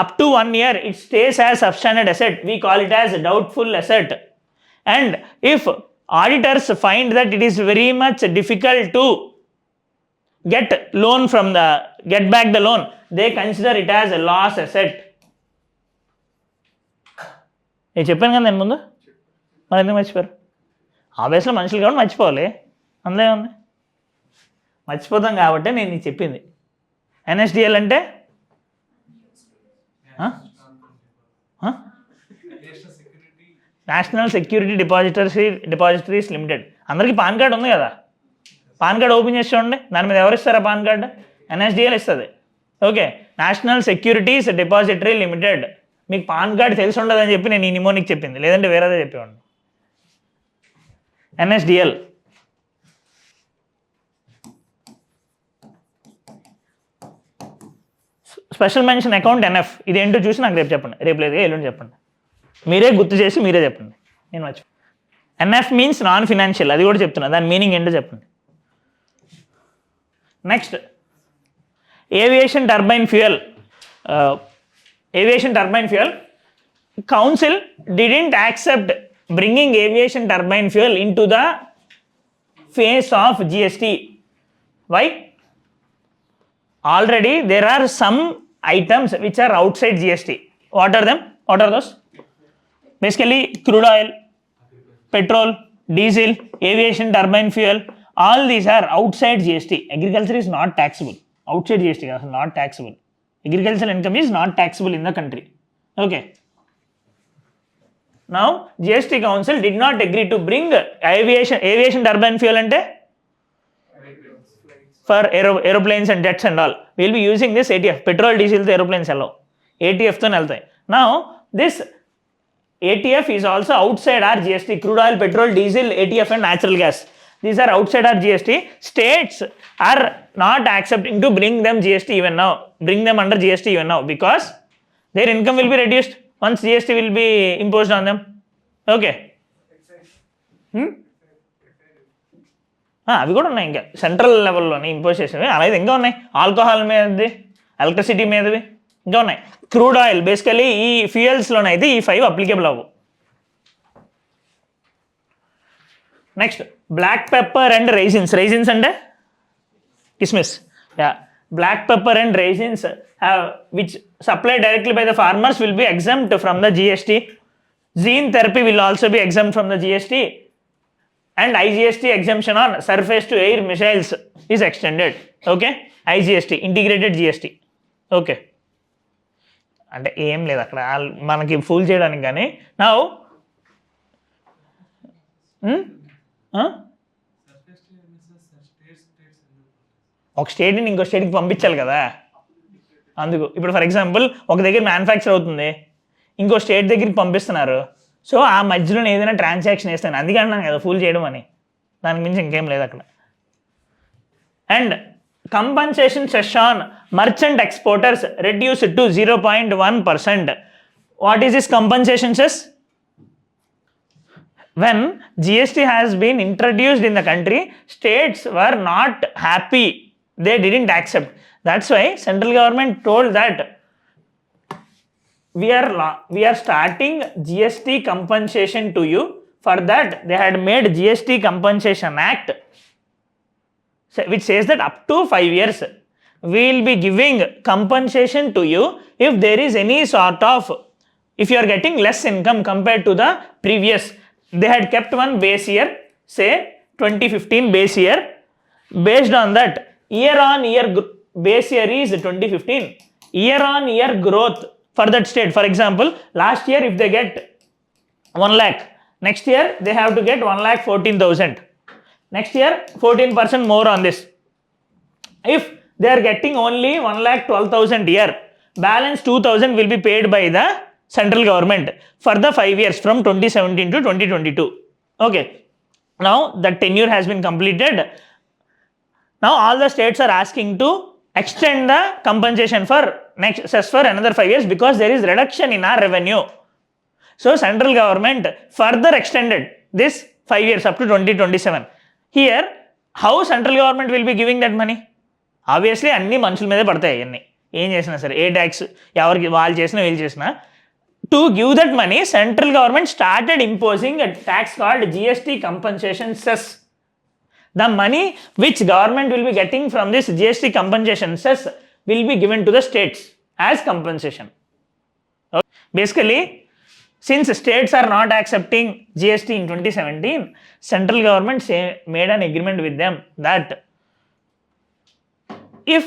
Up to 1 year, it stays as substandard asset, we call it as doubtful asset. And if auditors find that it is very much difficult to get back the loan, they consider it as a loss asset. నేను చెప్పాను కదా నేను ముందు, మరి ఎందుకు మర్చిపోయారు? ఆబ్వియస్లో మనుషులు కాబట్టి మర్చిపోవాలి, అందులో ఉంది. మర్చిపోతాం కాబట్టి నేను నీకు చెప్పింది. ఎన్ఎస్డిఎల్ అంటే నేషనల్ సెక్యూరిటీ డిపాజిటరీస్ లిమిటెడ్. అందరికీ పాన్ కార్డ్ ఉంది కదా, పాన్ కార్డ్ ఓపెన్ చేసి చూడండి, దాని మీద ఎవరు ఇస్తారా పాన్ కార్డు? ఎన్ఎస్డిఎల్ ఇస్తుంది. Okay, national securities depository limited. మీకు పాన్ కార్డ్ తెలిసి ఉండదని చెప్పి నేను ఈ నిమోనిక్ చెప్పింది, లేదంటే వేరేదే చెప్పేవాడిని. NSDL special mention account NF. ఇదేంటో చూసి నాకు రేపు చెప్పండి, రేపు లేదు ఎల్లుండి చెప్పండి, మీరే గుర్తు చేసి మీరే చెప్పండి, నేను మర్చి. ఎన్ఎఫ్ మీన్స్ నాన్ ఫినాన్షియల్, అది కూడా చెప్తున్నా, దాని మీనింగ్ ఏంటో చెప్పండి. Next, aviation turbine fuel. Council didn't accept bringing aviation turbine fuel into the phase of GST. Why? Already there are some items which are outside GST. What are them? What are those? Basically crude oil, petrol, diesel, aviation turbine fuel, all these are outside GST. Agriculture is not taxable. Outside GST is not taxable. Agricultural income is not taxable in the country. Okay. Now GST Council did not agree to bring aviation turbine fuel ante for aeroplanes and jets and all. We will be using this ATF, petrol, diesel to aeroplanes allow. ATF to naltai. Now this ATF is also outside our GST. Crude oil, petrol, diesel, ATF and natural gas. These are outside our GST. States are not accepting to bring them GST even now. Bring them under GST even now because their income will be reduced once GST will be imposed on them. Okay. అవి కూడా ఉన్నాయి, ఇంకా central లెవెల్లోనే impose చేసేవి అలాగే ఇంకా ఉన్నాయి. Alcohol మీదది, electricity మీదవి ఇంకా ఉన్నాయి. క్రూడ్ ఆయిల్ బేసికలీ ఈ ఫ్యూయల్స్లోనే అయితే ఈ 5 అప్లికేబుల్ అవ్వు. Next, black pepper and raisins. Raisins అంటే కిస్మిస్. Yeah, black pepper and raisins which supplied directly by the farmers will be exempt from the GST. Gene therapy will also be exempt from the GST, and IGST exemption on surface to air missiles is extended. Okay, IGST, integrated GST. Okay, అంటే ఏం లేదు అక్కడ మనకి full చేయడానికి. కానీ నా ఒక స్టేట్ని ఇంకో స్టేట్కి పంపించాలి కదా, అందుకు. ఇప్పుడు ఫర్ ఎగ్జాంపుల్ ఒక దగ్గర మ్యానుఫ్యాక్చర్ అవుతుంది, ఇంకో స్టేట్ దగ్గరికి పంపిస్తున్నారు. సో ఆ మధ్యలో ఏదైనా ట్రాన్సాక్షన్ వేస్తాను, అందుకే అన్నాను కదా ఫుల్ చేయడం అని, దానికి మించి ఇంకేం లేదు అక్కడ. And compensation cess on merchant exporters reduced to 0.1%. What is this compensation cess? When GST has been introduced in the country, states were not happy. They didn't accept. That's why central government told that we are starting GST compensation to you. For that, they had made GST Compensation Act, which says that up to 5 years, we will be giving compensation to you if there is any sort of, if you are getting less income compared to the previous. They had kept one base year, say 2015 base year. Based on that, year on year base year is 2015. Year on year growth for that state. For example, last year if they get 1 lakh, next year they have to get 1,14,000. Next year 14% more on this. If they are getting only 1,12,000 year, balance 2,000 will be paid by the central government for the 5 years from 2017 to 2022. Okay, now the tenure has been completed. Now all the states are asking to extend the compensation for next cess for another 5 years because there is reduction in our revenue. So central government further extended this 5 years up to 2027. Here, how central government will be giving that money? Obviously అన్ని మనుషుల మీదే పడతాయి అన్నీ ఏం చేసినా సరే ఏ tax ఎవరికి వాళ్ళు చేసినా వీళ్ళు చేసినా. To give that money, central government started imposing a tax called GST compensation cess. The money which government will be getting from this GST compensation cess will be given to the states as compensation. Okay. Basically, since states are not accepting GST in 2017, central government made an agreement with them that if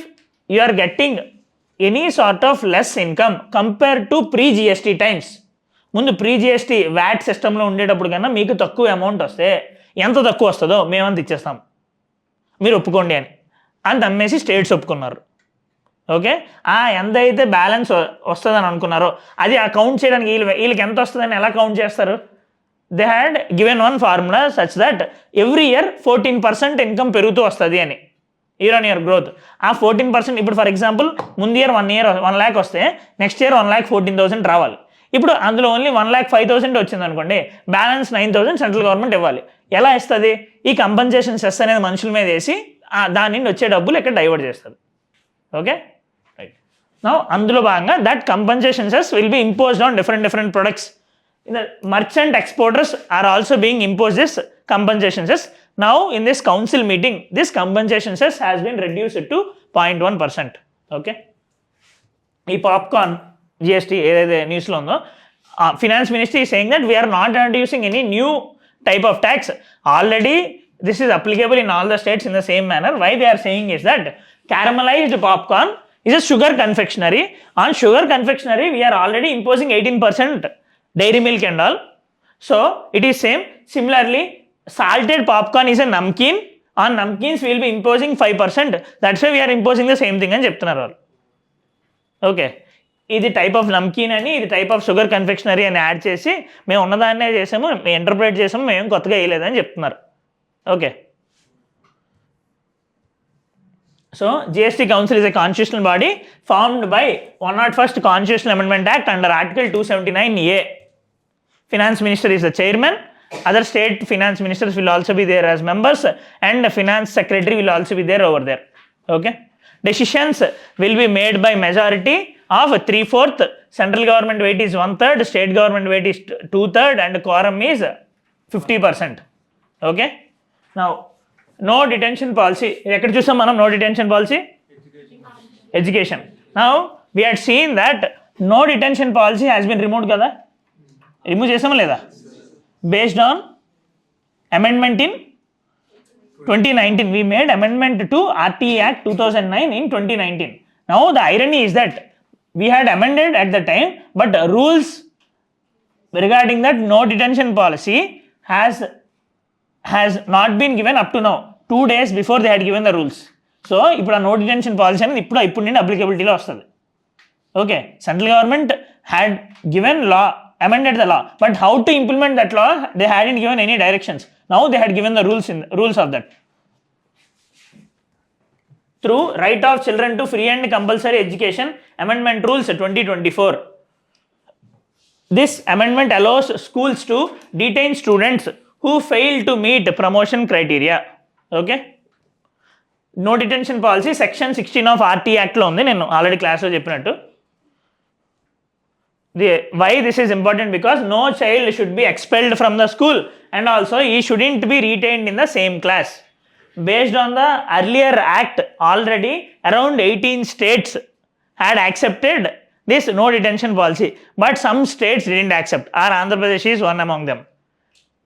you are getting any sort of less income compared to pre-GST times, ముందు pre-GST VAT సిస్టంలో ఉండేటప్పుడు కన్నా మీకు తక్కువ amount వస్తే ఎంత తక్కువ వస్తుందో మేమంత ఇచ్చేస్తాం, మీరు ఒప్పుకోండి అని అమ్మేసి స్టేట్స్ ఒప్పుకున్నారు. ఓకే, ఎంత అయితే బ్యాలెన్స్ వస్తుందని అనుకున్నారో అది ఆ కౌంట్ చేయడానికి వీళ్ళకి ఎంత వస్తుందని ఎలా కౌంట్ చేస్తారు? They had given one formula such that every year 14% income పెరుగుతూ వస్తుంది అని, ఇయర్ ఆన్ ఇయర్ గ్రోత్. ఆ 14% ఇప్పుడు ఫర్ ఎగ్జాంపుల్ ముందు ఇయర్ 1 lakh వస్తే నెక్స్ట్ ఇయర్ 1,14,000 రావాలి. ఇప్పుడు అందులో ఓన్లీ 1,05,000 వచ్చింది అనుకోండి, బ్యాలెన్స్ 9,000 సెంట్రల్ గవర్నమెంట్ ఇవ్వాలి. ఎలా ఇస్తుంది? ఈ కంపెన్సేషన్ సెస్ అనేది మనుషుల మీద వేసి దాని నుండి వచ్చే డబ్బులు ఇక్కడ డైవర్ట్ చేస్తుంది. Okay, right. నౌ అందులో భాగంగా that compensation cess will be imposed on different products. The merchant exporters are also being imposed this compensation cess. Now in this council meeting, this compensation cess has been reduced to 0.1%. Okay, ఈ popcorn GST ఏదైతే న్యూస్లో ఉందో, finance ministry is saying that we are not introducing any new type of tax. Already this is applicable in all the states in the same manner. Why they are saying is that caramelized popcorn is a sugar confectionery. On sugar confectionery we are already imposing 18% dairy milk and all. So it is same. Similarly, salted popcorn is a namkeen. On namkeens we will be imposing 5%. That's why we are imposing the same thing అని చెప్తున్నారు వాళ్ళు. Okay, ఇది type of namkeen అని, ఇది type of sugar confectionery అని add చేసి మేము ఉన్నదాన్నే చేసాము, మేము ఇంటర్ప్రిట్ చేసాము, మేము కొత్తగా వేయలేదని చెప్తున్నారు. Okay, so GST Council is a constitutional body formed by 101st Constitutional Amendment Act under Article 279A. Finance Minister is the chairman. Other state finance ministers will also be there as members, and the finance secretary will also be there over there. Okay, decisions will be made by majority of 3/4. Central government weight is 1/3, state government weight is 2/3, and quorum is 50%. Okay, now no detention policy. ఎక్కడ చూసాం మనం no detention policy? Education. Now we had seen that no detention policy has been removed కదా, remove చేసామా లేదా? Based on amendment in 2019, we made amendment to RT Act 2009 in 2019. Now the irony is that we had amended at the time, but rules regarding that no detention policy has not been given up to now. 2 days before they had given the rules. So ఇప్పుడు ఆ no detention policy అనేది ఇప్పుడు నుండి అప్లికబిలిటీలో వస్తుంది. Okay, central government had given law, amended the law, but how to implement that law they hadn't given any directions. Now they had given the rules of that. Through right of children to free and compulsory education amendment rules 2024, this amendment allows schools to detain students who fail to meet promotion criteria. Okay, no detention policy section 16 of RT Act లో ఉంది, నేను already క్లాస్లో చెప్పినట్టు. Why this is important? Because no child should be expelled from the school, and also he shouldn't be retained in the same class. Based on the earlier act, already around 18 states had accepted this no detention policy, but some states didn't accept. Our Andhra Pradesh is one among them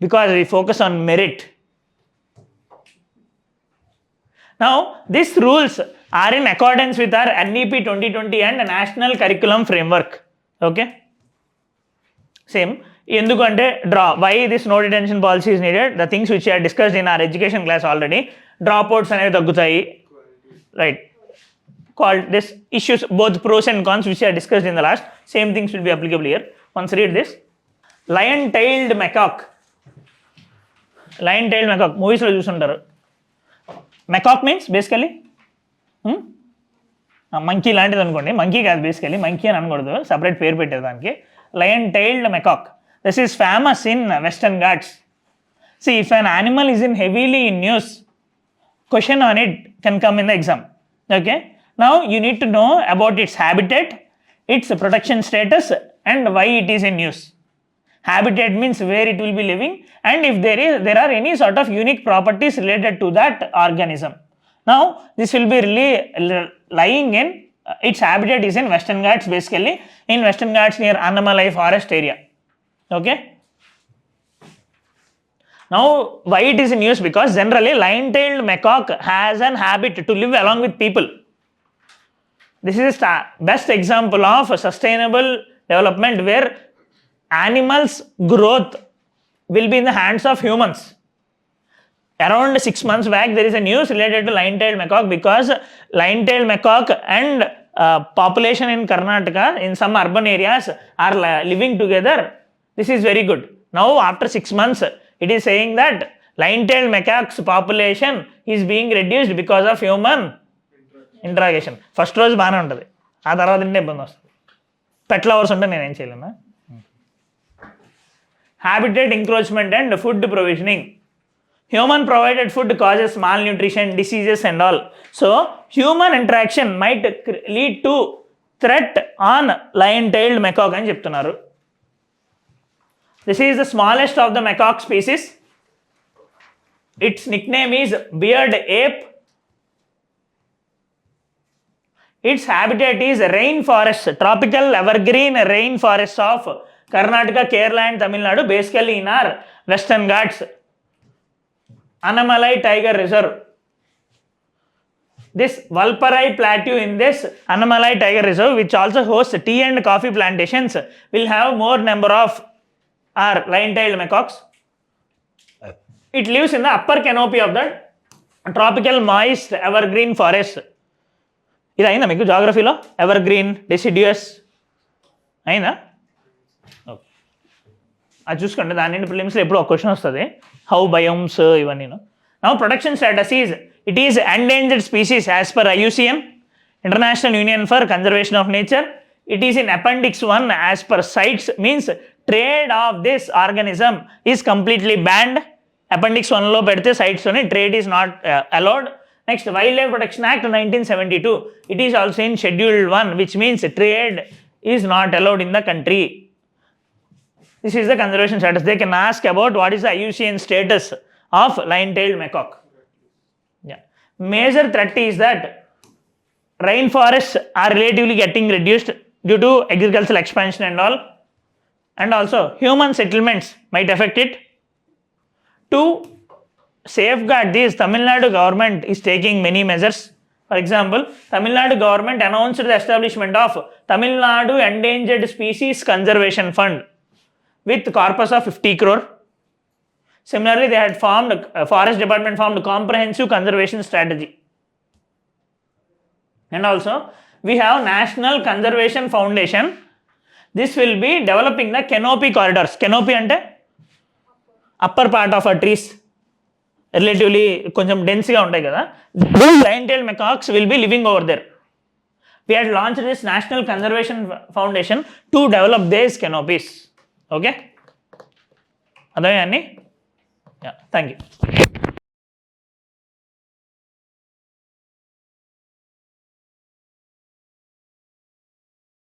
because we focus on merit. Now these rules are in accordance with our NEP 2020 and National Curriculum Framework. Okay, same ఎందుకంటే draw why this no detention policy is needed, the things which are discussed in our education class already. Dropouts అనేవి తగ్గుతాయి, right. Called this issues, both pros and cons which are discussed in the last, same things will be applicable here. Once read this. Lion-tailed macaque. Lion-tailed macaque, movies lo chusuntaru. Macaque means basically monkey లాంటిది అనుకోండి, monkey కాదు basically, monkey అని అనకూడదు, separate పేరు పెట్టారు దానికి. Lion-tailed macaque. This is famous in Western Ghats. See, if an animal is in heavily in news, question on it can come in the exam. Okay. Now you need to know about its habitat, its protection status, and why it is in use. Habitat means where it will be living, and if there are any sort of unique properties related to that organism. Now this will be really lying in its habitat is in Western Ghats, basically in Western Ghats near Annamalai forest area. Okay. Now why it is in use? Because generally lion-tailed macaque has an habit to live along with people. This is the best example of sustainable development where animals' growth will be in the hands of humans. Around 6 months back, there is a news related to lion-tailed macaque because lion-tailed macaque and population in Karnataka in some urban areas are living together. This is very good. Now, after 6 months, it is saying that lion-tailed macaque's population is being reduced because of human interrogation. First రోజు బాగానే ఉంటుంది, ఆ తర్వాత ఇంటే ఇబ్బంది వస్తుంది. పెట్ lovers ఉంటే నేనేం చేయలేనా. Habitat encroachment and food provisioning. Human provided food causes malnutrition, diseases and all. So human interaction might lead to threat on lion tailed macaque అని చెప్తున్నారు. This is the smallest of the macaque species. Its nickname is beard ape. Its habitat is rainforest, tropical evergreen rainforests of Karnataka, Kerala and Tamil Nadu, basically in our Western Ghats. Annamalai Tiger Reserve. This Valparai Plateau in this Annamalai Tiger Reserve, which also hosts tea and coffee plantations, will have more number of our lion-tailed macaques. It lives in the upper canopy of the tropical moist evergreen forest. ఇది అయిందా మీకు జాగ్రఫీలో? Ever green, డెసిడ్యూయస్ అయిందా? Okay, అది చూసుకోండి. దాని నుండి ప్రిలిమ్స్లో ఎప్పుడు ఒక క్వశ్చన్ వస్తుంది, హౌ బయోమ్స్ ఇవన్నీ. Now protection status is it is endangered species as per IUCN, International Union for Conservation of Nature. It is in Appendix 1 as per CITES, means trade of this organism is completely banned. Appendix 1లో పెడితే CITESలోని trade is not allowed. Next, Wildlife Protection Act 1972. It is also in Schedule 1, which means trade is not allowed in the country. This is the conservation status. They can ask about what is the IUCN status of lion-tailed macaque. Yeah. Major threat is that rainforests are relatively getting reduced due to agricultural expansion and all. And also, human settlements might affect it. 2, safeguard this, Tamil Nadu government is taking many measures. For example, Tamil Nadu government announced the establishment of Tamil Nadu Endangered Species Conservation Fund with corpus of 50 crore. Similarly, they had formed, Forest Department formed comprehensive conservation strategy. And also, we have National Conservation Foundation. This will be developing the canopy corridors. Canopy ante upper part of our trees. Relatively కొంచెం డెన్స్గా ఉంటాయి కదా, lion-tailed macaques will be living over there. We had launched this National Conservation Foundation to develop these canopies. Okay? అదే అండి. Thank you.